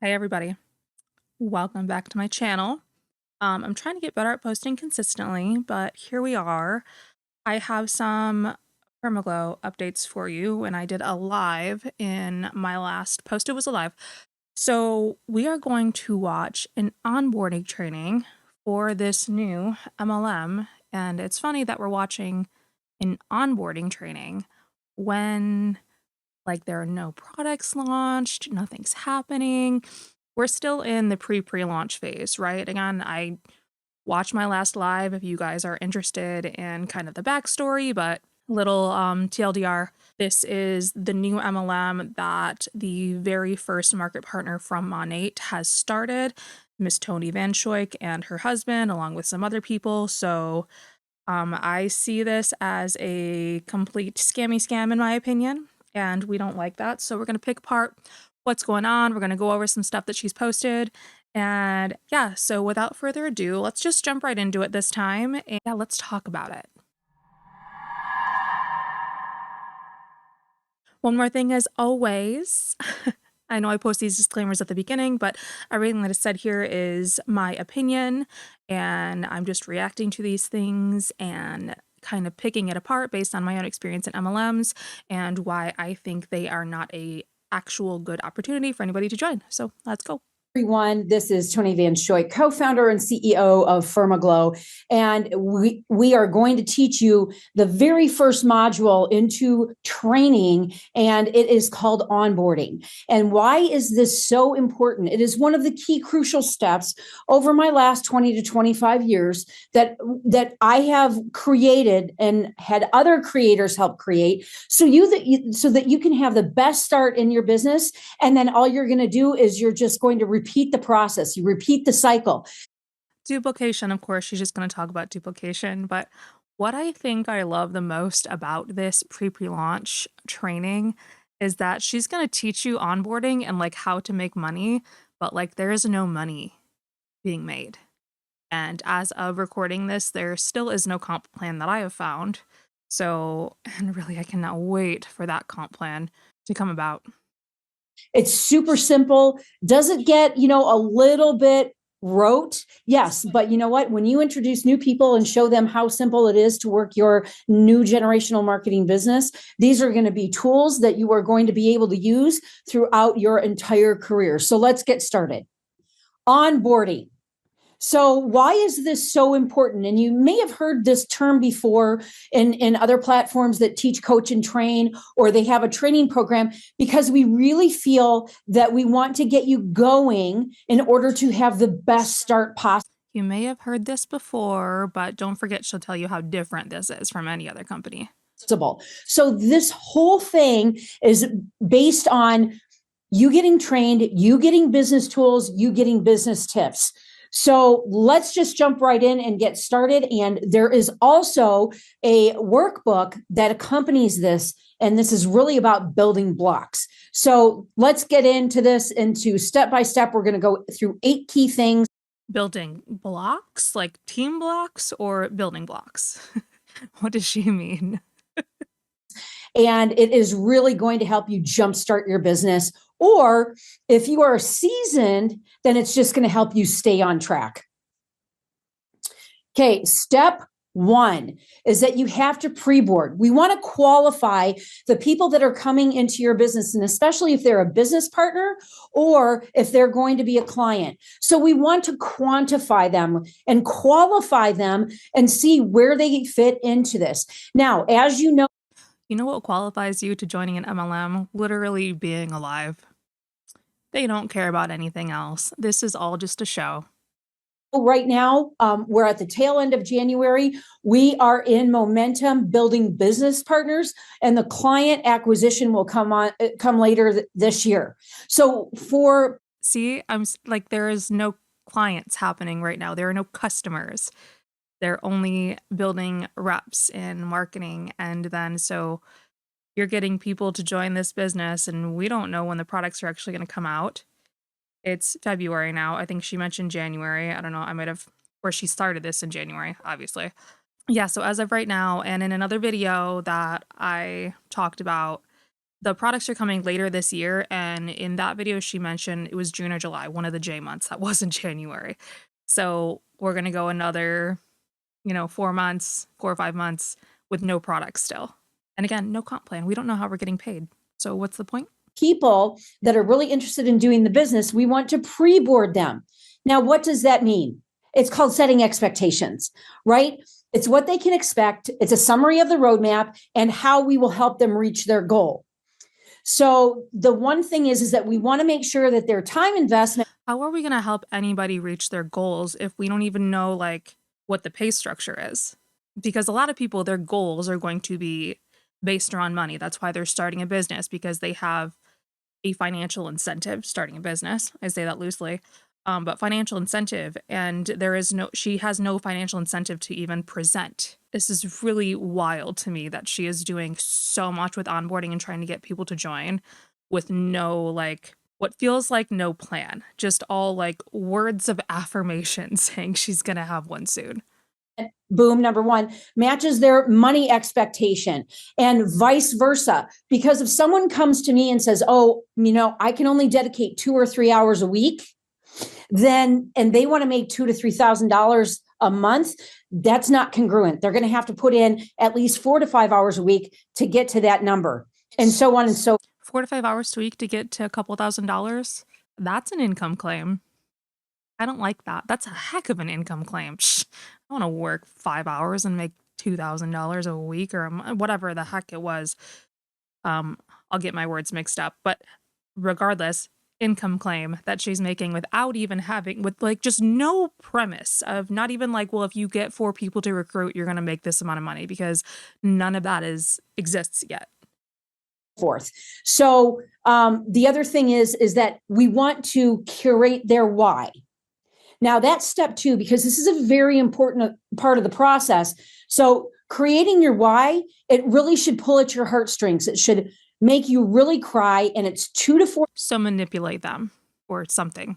Hey everybody, welcome back to my channel. I'm trying to get better at posting consistently, but here we are. I have some Fermaglow updates for you, and I did a live in my last post. It was a live. So we are going to watch an onboarding training for this new MLM, and it's funny that we're watching an onboarding training when there are no products launched, nothing's happening. We're still in the pre-launch phase, right? Again, I watched my last live if you guys are interested in kind of the backstory, but little TLDR, this is the new MLM that the very first market partner from Monate has started, Miss Tony Van Schoik and her husband, along with some other people. So I see this as a complete scam in my opinion, and we don't like that. So we're going to pick apart what's going on. We're going to go over some stuff that she's posted. And yeah, so without further ado, let's just jump right into it this time. And yeah, let's talk about it. One more thing as always, I know I post these disclaimers at the beginning, but everything that is said here is my opinion, and I'm just reacting to these things and kind of picking it apart based on my own experience in MLMs and why I think they are not a actual good opportunity for anybody to join. So let's go. Everyone, this is Tony Van Schoik, co-founder and CEO of Fermaglow, and we are going to teach you the very first module into training, and it is called onboarding. And why is this so important? It is one of the key crucial steps over my last 20 to 25 years that I have created and had other creators help create, so that you can have the best start in your business, and then all you're going to do is you're just going to repeat the process. You repeat the cycle. Duplication, of course, she's just going to talk about duplication. But what I think I love the most about this pre-launch training is that she's going to teach you onboarding and how to make money, but there is no money being made. And as of recording this, there still is no comp plan that I have found. So, and really, I cannot wait for that comp plan to come about. It's super simple. Does it get, a little bit rote? Yes. But you know what? When you introduce new people and show them how simple it is to work your new generational marketing business, these are going to be tools that you are going to be able to use throughout your entire career. So let's get started. Onboarding. So why is this so important? And you may have heard this term before in other platforms that teach, coach, and train, or they have a training program, because we really feel that we want to get you going in order to have the best start possible. You may have heard this before, but don't forget she'll tell you how different this is from any other company. So this whole thing is based on you getting trained, you getting business tools, you getting business tips. So let's just jump right in and get started. And there is also a workbook that accompanies this. And this is really about building blocks. So let's get into this into step by step. We're going to go through 8 key things. Building blocks, like team blocks or building blocks? What does she mean? And it is really going to help you jumpstart your business. Or if you are seasoned, then it's just going to help you stay on track. Okay, step 1 is that you have to pre-board. We want to qualify the people that are coming into your business, and especially if they're a business partner or if they're going to be a client. So we want to quantify them and qualify them and see where they fit into this. Now, as you know what qualifies you to joining an MLM? Literally being alive. They don't care about anything else. This is all just a show. Right now, we're at the tail end of January. We are in momentum building business partners, and the client acquisition will come later this year. So I'm there is no clients happening right now. There are no customers. They're only building reps in marketing, and then so you're getting people to join this business, and we don't know when the products are actually going to come out. It's February now. I think she mentioned January. I don't know. I might have, or she started this in January, obviously. Yeah, so as of right now, and in another video that I talked about The products are coming later this year, and in that video, she mentioned it was June or July, one of the J months. That wasn't January. So we're gonna go another, 4 months, 4 or 5 months with no products still. And again, no comp plan. We don't know how we're getting paid. So what's the point? People that are really interested in doing the business, we want to pre-board them. Now, what does that mean? It's called setting expectations, right? It's what they can expect. It's a summary of the roadmap and how we will help them reach their goal. So the one thing is that we want to make sure that their time investment. How are we going to help anybody reach their goals if we don't even know like what the pay structure is? Because a lot of people, their goals are going to be based around money. That's why they're starting a business, because they have a financial incentive starting a business. I say that loosely. But financial incentive, and she has no financial incentive to even present. This is really wild to me that she is doing so much with onboarding and trying to get people to join with no, like, what feels like no plan, just all like words of affirmation saying she's gonna have one soon. Boom, number one, matches their money expectation and vice versa. Because if someone comes to me and says, oh, I can only dedicate 2 or 3 hours a week, then, and they want to make $2,000 to $3,000 a month, that's not congruent. They're going to have to put in at least 4 to 5 hours a week to get to that number, and so on and so. 4 to 5 hours a week to get to a couple $1,000s. That's an income claim. I don't like that. That's a heck of an income claim. I want to work 5 hours and make $2,000 a week or whatever the heck it was. I'll get my words mixed up, but regardless, income claim that she's making without even having, with like just no premise of not even like, well, if you get 4 people to recruit, you're going to make this amount of money, because none of that exists yet. Forth. So the other thing is that we want to curate their why. Now that's step 2, because this is a very important part of the process. So creating your why, it really should pull at your heartstrings. It should make you really cry, and it's 2 to 4. So manipulate them or something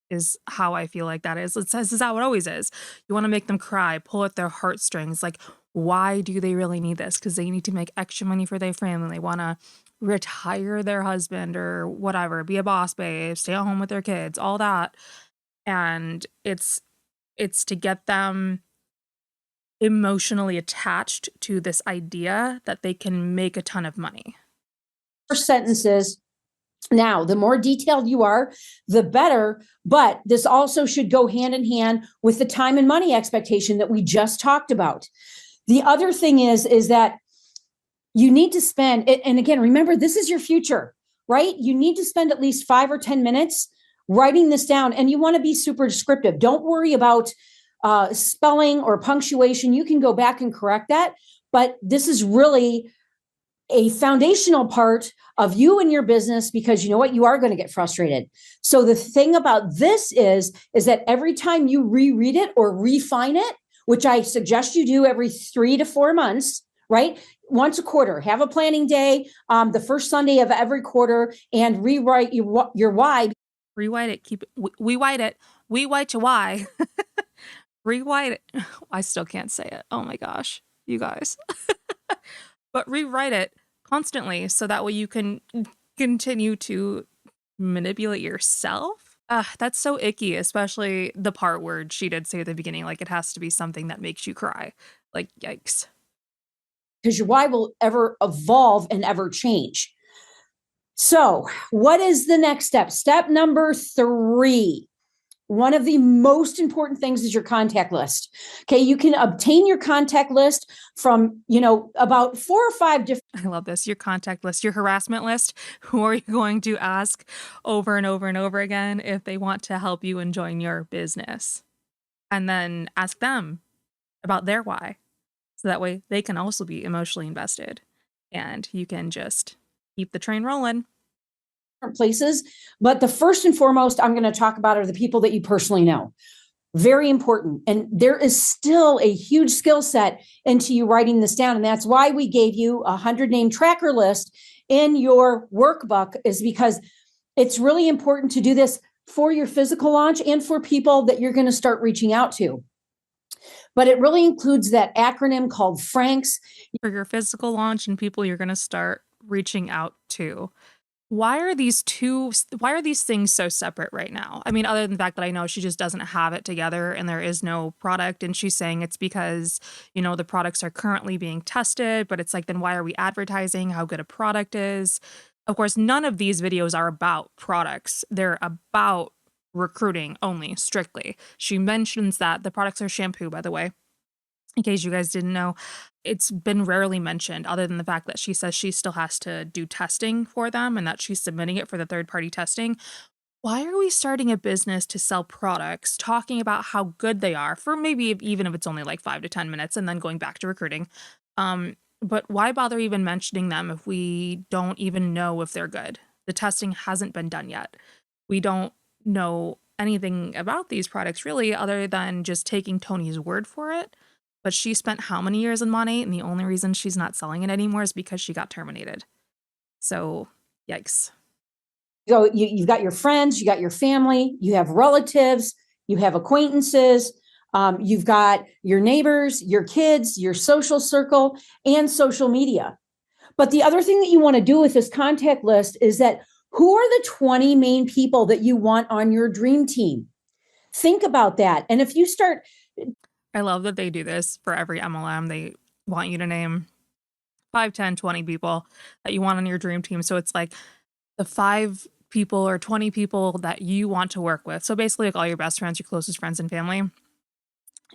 is how I feel like that is. This is how it always is. You want to make them cry, pull at their heartstrings. Like, why do they really need this? Because they need to make extra money for their family. They want to retire their husband or whatever, be a boss babe, stay at home with their kids, all that. And it's to get them emotionally attached to this idea that they can make a ton of money. Sentences. Now, the more detailed you are, the better, but this also should go hand in hand with the time and money expectation that we just talked about. The other thing is that you need to spend, and again, remember, this is your future, right? You need to spend at least 5 or 10 minutes writing this down, and you want to be super descriptive. Don't worry about spelling or punctuation. You can go back and correct that, but this is really a foundational part of you and your business, because you know what, you are going to get frustrated. So the thing about this is that every time you reread it or refine it, which I suggest you do every 3 to 4 months, right? Once a quarter, have a planning day, the first Sunday of every quarter, and rewrite your why. Rewrite it. Keep it. We white it. We white to why. Rewrite it. I still can't say it. Oh my gosh, you guys. But rewrite it constantly so that way you can continue to manipulate yourself. That's so icky, especially the part where she did say at the beginning, like, it has to be something that makes you cry. Like, yikes. Because your why will ever evolve and ever change. So what is the next step? Step number 3. One of the most important things is your contact list. Okay, you can obtain your contact list from, about 4 or 5 different. I love this. Your contact list, your harassment list. Who are you going to ask over and over and over again if they want to help you and join your business? And then ask them about their why. So that way they can also be emotionally invested, and you can just keep the train rolling. Places, but the first and foremost I'm going to talk about are the people that you personally know. Very important. And there is still a huge skill set into you writing this down. And that's why we gave you a 100-name tracker list in your workbook, is because it's really important to do this for your physical launch and for people that you're going to start reaching out to. But it really includes that acronym called FRANKS. For your physical launch and people you're going to start reaching out to. Why are these things so separate right now? I mean, other than the fact that I know she just doesn't have it together and there is no product, and she's saying it's because, the products are currently being tested, but it's like, then why are we advertising how good a product is? Of course, none of these videos are about products. They're about recruiting only, strictly. She mentions that the products are shampoo, by the way, in case you guys didn't know. It's been rarely mentioned, other than the fact that she says she still has to do testing for them and that she's submitting it for the third-party testing. Why are we starting a business to sell products, talking about how good they are for maybe even if it's only like 5 to 10 minutes and then going back to recruiting? But why bother even mentioning them if we don't even know if they're good? The testing hasn't been done yet. We don't know anything about these products really, other than just taking Tony's word for it. But she spent how many years and money, and the only reason she's not selling it anymore is because she got terminated. So, yikes. So you've got your friends, you got your family, you have relatives, you have acquaintances, you've got your neighbors, your kids, your social circle, and social media. But the other thing that you want to do with this contact list is that who are the 20 main people that you want on your dream team? Think about that. And if you start, I love that they do this for every MLM. They want you to name 5, 10, 20 people that you want on your dream team. So it's like the 5 people or 20 people that you want to work with. So basically, like all your best friends, your closest friends and family.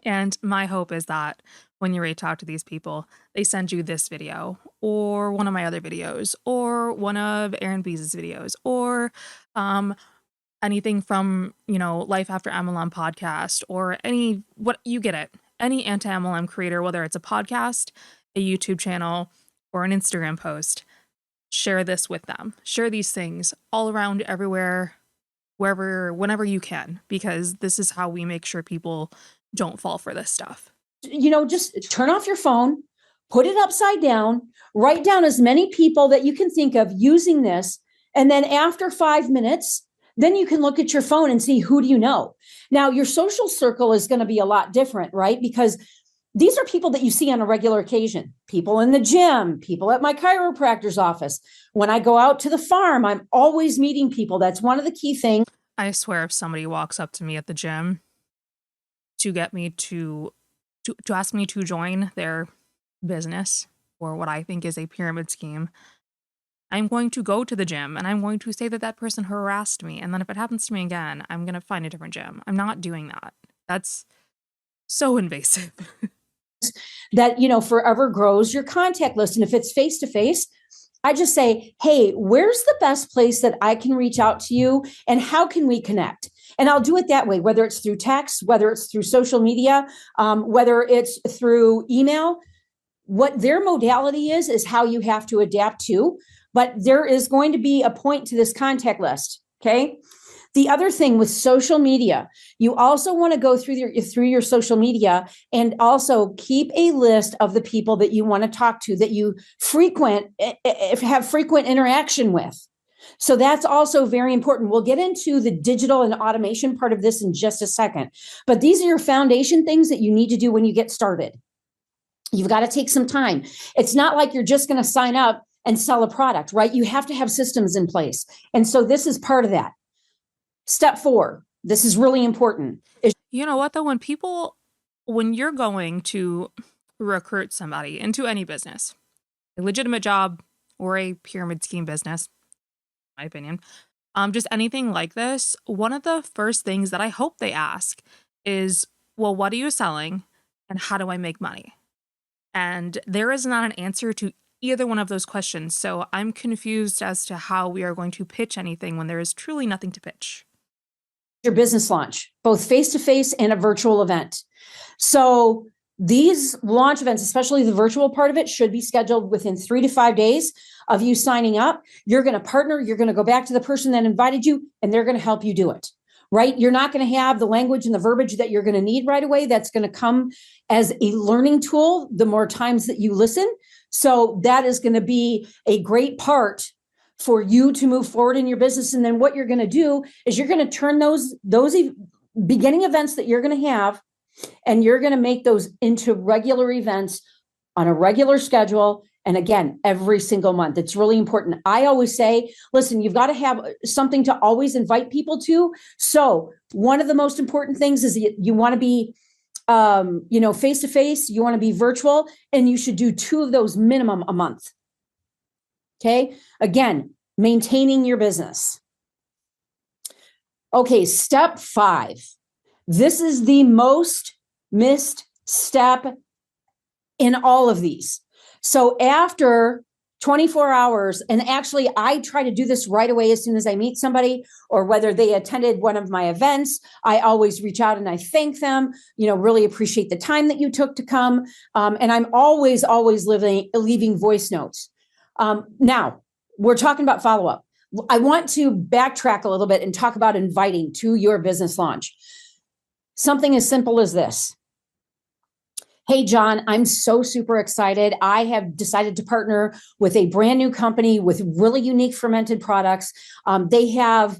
And my hope is that when you reach out to these people, they send you this video or one of my other videos or one of Aaron Bees' videos or anything from, Life After MLM podcast or what you get it, any anti-MLM creator, whether it's a podcast, a YouTube channel, or an Instagram post. Share this with them. Share these things all around, everywhere, wherever, whenever you can, because this is how we make sure people don't fall for this stuff. just turn off your phone, put it upside down, write down as many people that you can think of using this. And then after 5 minutes, then you can look at your phone and see who do you know. Now, your social circle is going to be a lot different, right? Because these are people that you see on a regular occasion, people in the gym, people at my chiropractor's office. When I go out to the farm, I'm always meeting people. That's one of the key things. I swear if somebody walks up to me at the gym to get me to ask me to join their business or what I think is a pyramid scheme, I'm going to go to the gym and I'm going to say that that person harassed me. And then if it happens to me again, I'm going to find a different gym. I'm not doing that. That's so invasive. That, forever grows your contact list. And if it's face to face, I just say, hey, where's the best place that I can reach out to you and how can we connect? And I'll do it that way, whether it's through text, whether it's through social media, whether it's through email. What their modality is how you have to adapt to. But there is going to be a point to this contact list. Okay. The other thing with social media, you also want to go through your social media and also keep a list of the people that you want to talk to, that you have frequent interaction with. So that's also very important. We'll get into the digital and automation part of this in just a second. But these are your foundation things that you need to do when you get started. You've got to take some time. It's not like you're just going to sign up and sell a product, right? You have to have systems in place. And so this is part of that. Step 4, this is really important. You know what, though? When you're going to recruit somebody into any business, a legitimate job or a pyramid scheme business, in my opinion, just anything like this, one of the first things that I hope they ask is, well, what are you selling and how do I make money? And there is not an answer to either one of those questions. So I'm confused as to how we are going to pitch anything when there is truly nothing to pitch. Your business launch, both face-to-face and a virtual event. So these launch events, especially the virtual part of it, should be scheduled within 3 to 5 days of you signing up. You're going to partner, you're going to go back to the person that invited you, and they're going to help you do it, right? You're not going to have the language and the verbiage that you're going to need right away. That's going to come as a learning tool the more times that you listen. So that is going to be a great part for you to move forward in your business. And then what you're going to do is you're going to turn those beginning events that you're going to have, and you're going to make those into regular events on a regular schedule. And again, every single month, it's really important. I always say, listen, you've got to have something to always invite people to. So one of the most important things is you want to be, face to face, you want to be virtual, and you should do 2 of those minimum a month. Okay. Again, maintaining your business. Okay. Step 5. This is the most missed step in all of these. So after 24 hours, and actually I try to do this right away as soon as I meet somebody, or whether they attended one of my events, I always reach out and I thank them, really appreciate the time that you took to come. And I'm always leaving voice notes. Now, we're talking about follow-up. I want to backtrack a little bit and talk about inviting to your business launch. Something as simple as this. Hey, John, I'm so super excited. I have decided to partner with a brand new company with really unique fermented products. They have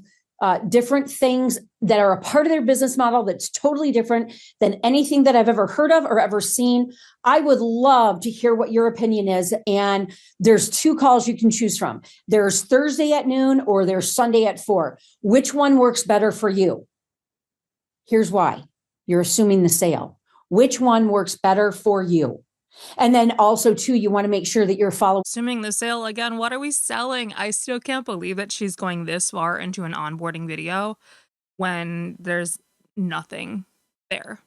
different things that are a part of their business model that's totally different than anything that I've ever heard of or ever seen. I would love to hear what your opinion is. And there's 2 calls you can choose from. There's Thursday at noon or there's Sunday at 4. Which one works better for you? Here's why. You're assuming the sale. Which one works better for you? And then also, too, you want to make sure that you're following. Assuming the sale again, what are we selling? I still can't believe that she's going this far into an onboarding video when there's nothing there.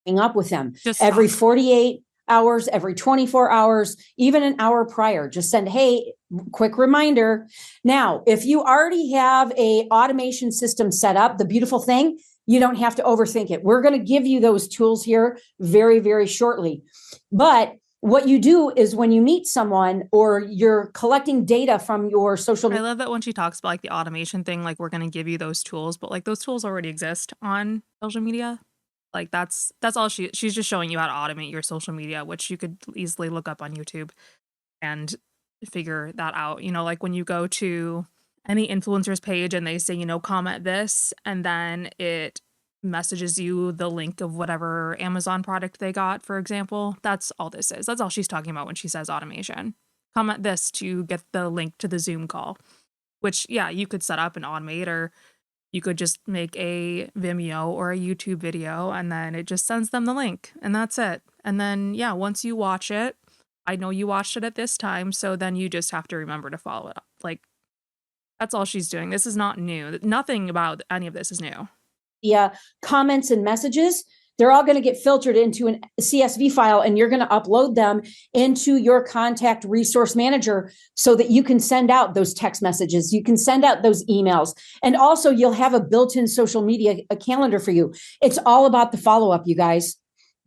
Up with them Just every 48 hours, every 24 hours, even an hour prior. Just send, hey, quick reminder. Now, if you already have a automation system set up, the beautiful thing, you don't have to overthink it. We're going to give you those tools here very, very shortly. But what you do is when you meet someone or you're collecting data from your social media. I love that when she talks about like the automation thing, like we're going to give you those tools, but like those tools already exist on social media. Like that's all she's just showing you how to automate your social media, which you could easily look up on YouTube and figure that out. Like when you go to any influencer's page and they say, comment this, and then it messages you the link of whatever Amazon product they got, for example. That's all this is. That's all she's talking about when she says automation. Comment this to get the link to the Zoom call, which, yeah, you could set up and automate, or you could just make a Vimeo or a YouTube video and then it just sends them the link and that's it. And then, yeah, once you watch it, I know you watched it at this time, so then you just have to remember to follow it up. Like, that's all she's doing. This is not new. Nothing about any of this is new. Yeah, comments and messages, they're all going to get filtered into a CSV file, and you're going to upload them into your contact resource manager so that you can send out those text messages. You can send out those emails. And also you'll have a built-in social media a calendar for you. It's all about the follow-up, you guys.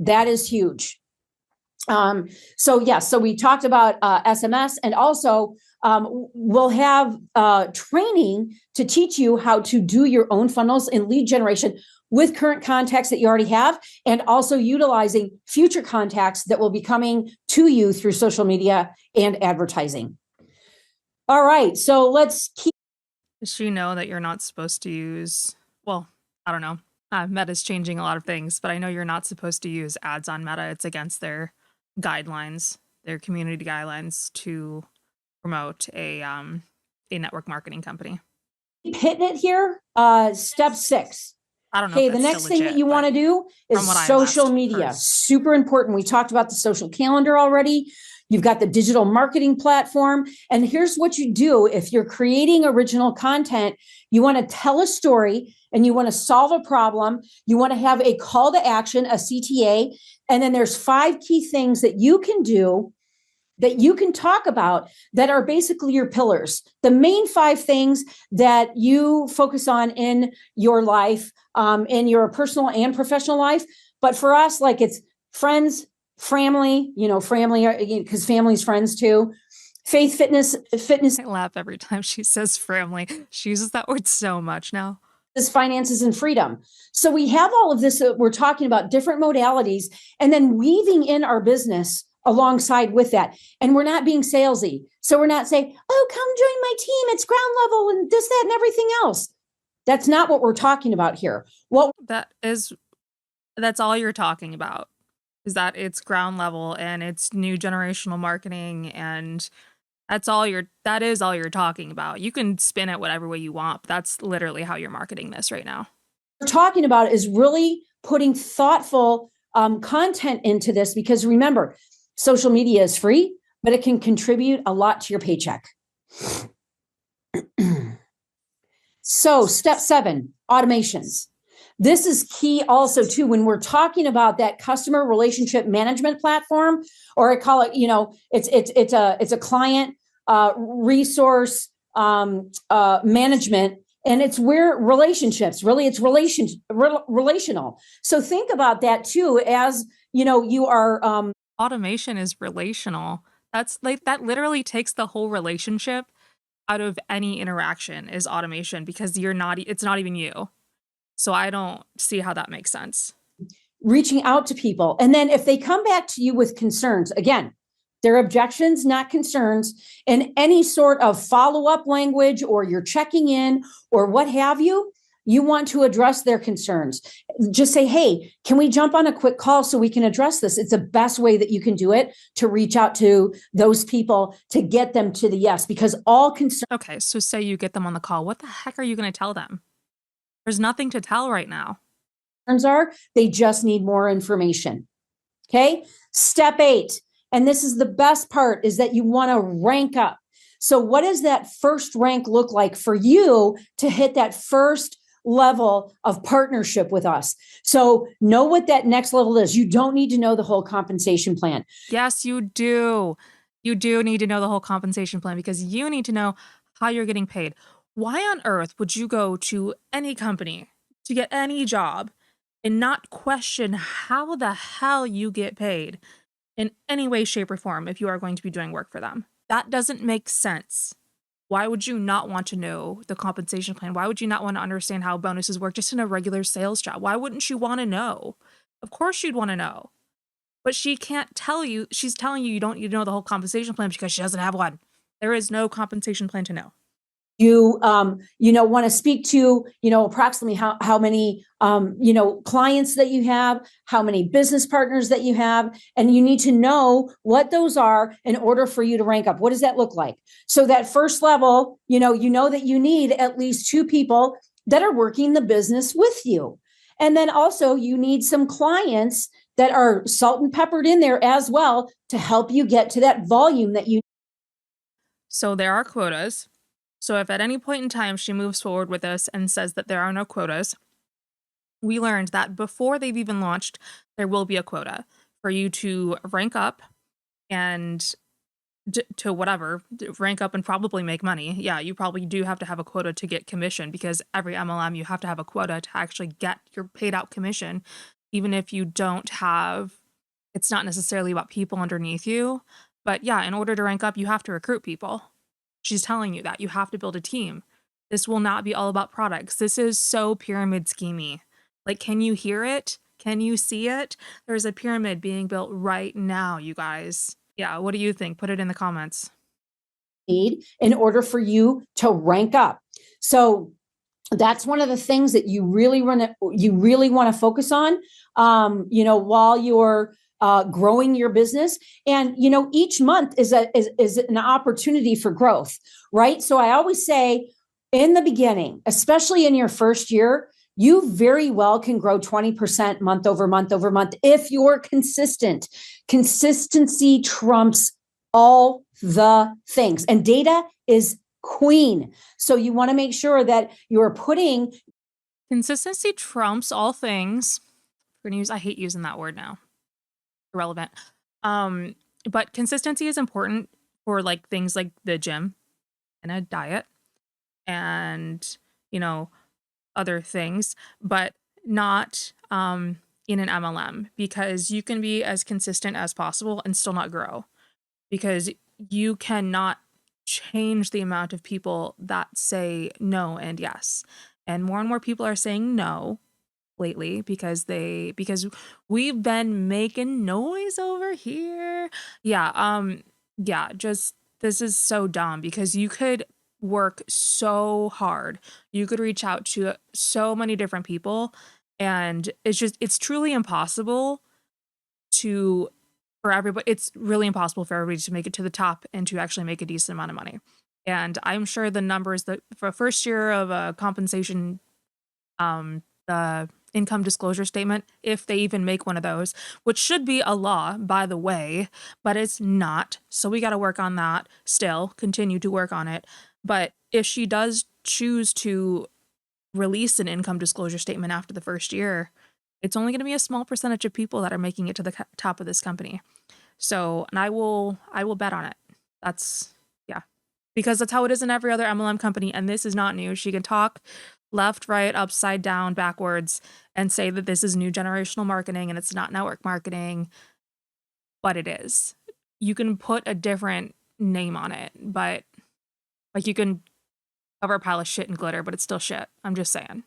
That is huge. So we talked about SMS, and also we'll have training to teach you how to do your own funnels and lead generation with current contacts that you already have, and also utilizing future contacts that will be coming to you through social media and advertising. All right, so let's keep. Does she know that you're not supposed to use, well, I don't know. Meta's changing a lot of things, but I know you're not supposed to use ads on Meta. It's against their guidelines, their community guidelines to promote a network marketing company. Keep hitting it here. Step 6. I don't know. Okay, the next thing that you want to do is social media. Super important. We talked about the social calendar already. You've got the digital marketing platform. And here's what you do. If you're creating original content, you want to tell a story and you want to solve a problem. You want to have a call to action, a CTA. And then there's 5 key things that you can do, that you can talk about, that are basically your pillars. The main 5 things that you focus on in your life, in your personal and professional life. But for us, like, it's friends, family, family, because family's friends too. Faith, fitness. I laugh every time she says family. She uses that word so much now. Finances and freedom. So we have all of this. We're talking about different modalities and then weaving in our business alongside with that. And we're not being salesy. So we're not saying, oh, come join my team. It's ground level and this, that, and everything else. That's not what we're talking about here. That's all you're talking about. is that it's ground level and it's new generational marketing, and that is all you're talking about. You can spin it whatever way you want, but that's literally how you're marketing this right now. What we're talking about is really putting thoughtful content into this, because remember, social media is free, but it can contribute a lot to your paycheck. So step 7, automations. This is key also too when we're talking about that customer relationship management platform, or I call it, it's a client resource management, and it's where relationships really it's relational. So think about that too, as you are Automation is relational. That's like, that literally takes the whole relationship out of any interaction is automation, because it's not even you. So I don't see how that makes sense. reaching out to people. And then if they come back to you with concerns, again, they're objections, not concerns, and any sort of follow-up language, or you're checking in or what have you, you want to address their concerns. Just say, hey, can we jump on a quick call so we can address this? It's the best way that you can do it, to reach out to those people to get them to the yes, because all concerns Okay, so say you get them on the call. What the heck are you going to tell them? There's nothing to tell right now. are, they just need more information. Okay. Step 8. And this is the best part, is that you want to rank up. So what does that first rank look like for you to hit that first level of partnership with us? So know what that next level is. You don't need to know the whole compensation plan. Yes, you do. You do need to know the whole compensation plan, because you need to know how you're getting paid. Why on earth would you go to any company to get any job and not question how the hell you get paid in any way, shape, or form if you are going to be doing work for them? That doesn't make sense. Why would you not want to know the compensation plan? Why would you not want to understand how bonuses work just in a regular sales job? Why wouldn't you want to know? Of course you'd want to know. But she can't tell you. She's telling you you don't need to know the whole compensation plan because she doesn't have one. There is no compensation plan to know. You want to speak to approximately how many clients that you have, how many business partners that you have, and you need to know what those are in order for you to rank up. What does that look like? So that first level, that you need at least 2 people that are working the business with you. And then also you need some clients that are salt and peppered in there as well, to help you get to that volume that you. So there are quotas. So if at any point in time she moves forward with this and says that there are no quotas, we learned that before they've even launched, there will be a quota for you to rank up and to whatever, rank up and probably make money. Yeah, you probably do have to have a quota to get commission, because every MLM you have to have a quota to actually get your paid out commission, even if you don't have, it's not necessarily about people underneath you. But yeah, in order to rank up, you have to recruit people. She's telling you that you have to build a team. This will not be all about products. This is so pyramid schemey. Like, can you hear it? Can you see it? There's a pyramid being built right now, you guys. Yeah, what do you think? Put it in the comments. Need in order for you to rank up. So that's one of the things that you really want to focus on, while you're growing your business. And each month is an opportunity for growth, right? So I always say, in the beginning, especially in your first year, you very well can grow 20% month over month over month if you're consistent. Consistency trumps all the things, and data is queen. So you want to make sure that you're putting. Consistency trumps all things. We're gonna use, I hate using that word now. Irrelevant. But consistency is important for like things like the gym and a diet and other things, but not in an MLM, because you can be as consistent as possible and still not grow, because you cannot change the amount of people that say no and yes. And more people are saying no lately because we've been making noise over here. Yeah, just this is so dumb, because you could work so hard. You could reach out to so many different people, and it's truly impossible for everybody, it's really impossible for everybody to make it to the top and to actually make a decent amount of money. And I'm sure the numbers that for a first year of a compensation, the income disclosure statement, if they even make one of those, which should be a law, by the way, but it's not. So we got to work on that still, continue to work on it. But if she does choose to release an income disclosure statement after the first year, it's only going to be a small percentage of people that are making it to the top of this company. So, and I will bet on it. That's, yeah, because that's how it is in every other MLM company. And this is not new. She can talk left, right, upside down, backwards, and say that this is new generational marketing and it's not network marketing, but it is. You can put a different name on it, but like you can cover a pile of shit in glitter, but it's still shit. I'm just saying.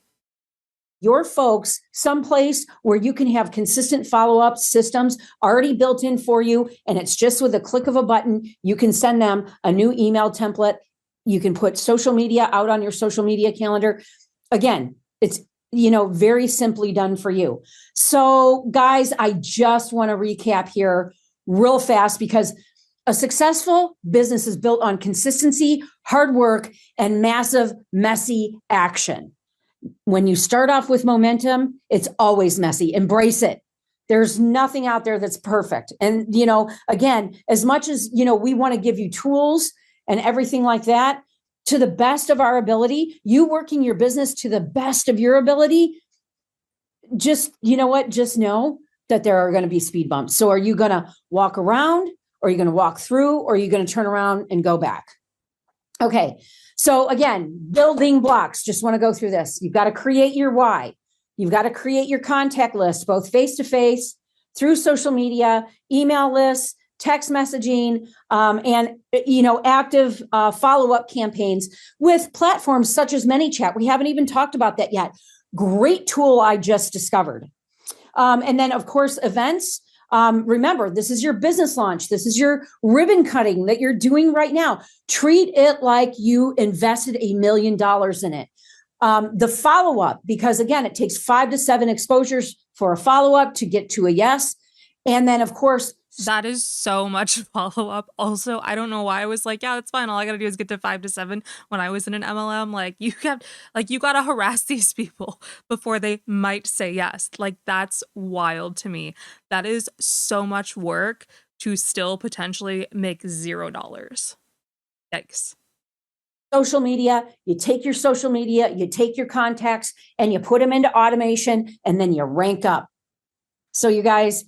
Your folks someplace where you can have consistent follow-up systems already built in for you, and it's just with a click of a button. You can send them a new email template. You can put social media out on your social media calendar. Again, it's very simply done for you. So guys, I just want to recap here real fast, because a successful business is built on consistency, hard work, and massive, messy action. When you start off with momentum, it's always messy. Embrace it. There's nothing out there that's perfect. And, again, as much as, we want to give you tools and everything like that, to the best of our ability, you working your business to the best of your ability, just, just know that there are going to be speed bumps. So are you going to walk around, or are you going to walk through, or are you going to turn around and go back? Okay. So again, building blocks, just want to go through this. You've got to create your why. You've got to create your contact list, both face-to-face, through social media, email lists, text messaging, and active follow-up campaigns with platforms such as ManyChat. We haven't even talked about that yet. Great tool I just discovered. And then, of course, events. Remember, this is your business launch. This is your ribbon cutting that you're doing right now. Treat it like you invested $1 million in it. The follow-up, because again, it takes 5 to 7 exposures for a follow-up to get to a yes. And then, of course, that is so much follow-up. Also, I don't know why I was like, yeah, that's fine. All I gotta do is get to 5 to 7 when I was in an MLM. Like, you gotta harass these people before they might say yes. Like, that's wild to me. That is so much work to still potentially make $0. Yikes. Social media, you take your social media, you take your contacts, and you put them into automation, and then you rank up. So you guys,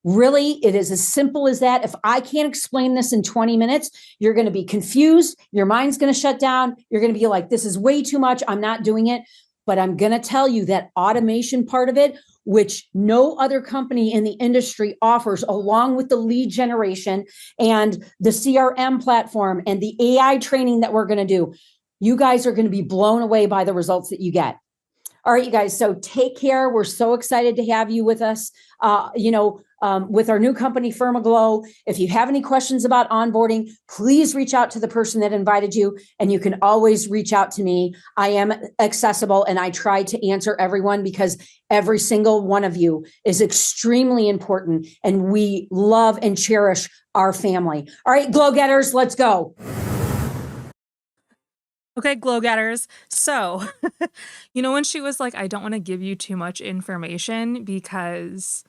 really, it is as simple as that. If I can't explain this in 20 minutes, you're going to be confused. Your mind's going to shut down. You're going to be like, this is way too much. I'm not doing it. But I'm going to tell you that automation part of it, which no other company in the industry offers, along with the lead generation and the CRM platform and the AI training that we're going to do, you guys are going to be blown away by the results that you get. All right, you guys. So take care. We're so excited to have you with us, with our new company, Fermaglow. If you have any questions about onboarding, please reach out to the person that invited you. And you can always reach out to me. I am accessible, and I try to answer everyone, because every single one of you is extremely important. And we love and cherish our family. All right, glow getters, let's go. Okay, glow getters. So, when she was like, I don't want to give you too much information because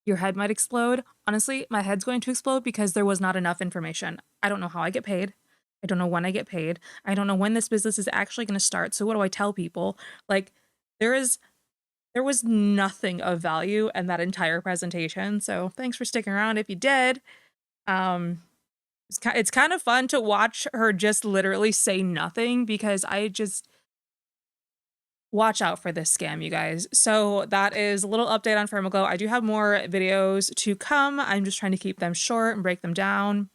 your head might explode. Honestly, my head's going to explode because there was not enough information. I don't know how I get paid. I don't know when I get paid. I don't know when this business is actually going to start. So what do I tell people? Like, there was nothing of value in that entire presentation. So thanks for sticking around if you did. It's kind of fun to watch her just literally say nothing, because I just watch out for this scam, you guys. So that is a little update on Fermaglow. I do have more videos to come. I'm just trying to keep them short and break them down.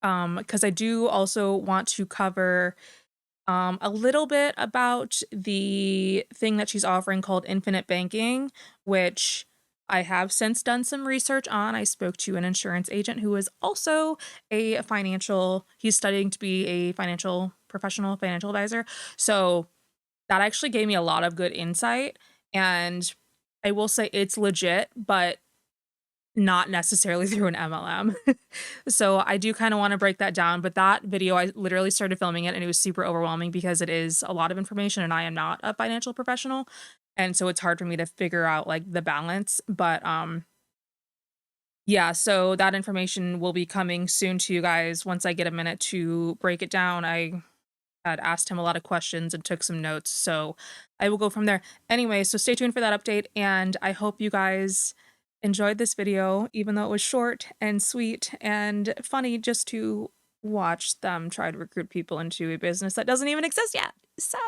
Because I do also want to cover a little bit about the thing that she's offering called infinite banking, which I have since done some research on. I spoke to an insurance agent who is also he's studying to be a financial professional, financial advisor. So that actually gave me a lot of good insight. And I will say it's legit, but not necessarily through an MLM. So I do kind of want to break that down, but that video, I literally started filming it and it was super overwhelming because it is a lot of information and I am not a financial professional. And so it's hard for me to figure out like the balance, but yeah, so that information will be coming soon to you guys once I get a minute to break it down. I had asked him a lot of questions and took some notes, so I will go from there. Anyway, so stay tuned for that update, and I hope you guys enjoyed this video, even though it was short and sweet and funny just to watch them try to recruit people into a business that doesn't even exist yet. So,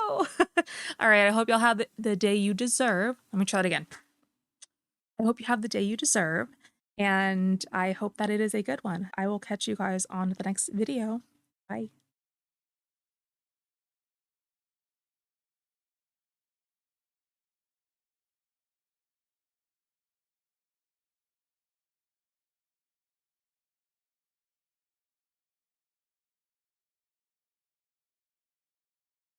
all right, I hope y'all have the day you deserve. Let me try it again. I hope you have the day you deserve, and I hope that it is a good one. I will catch you guys on the next video. Bye.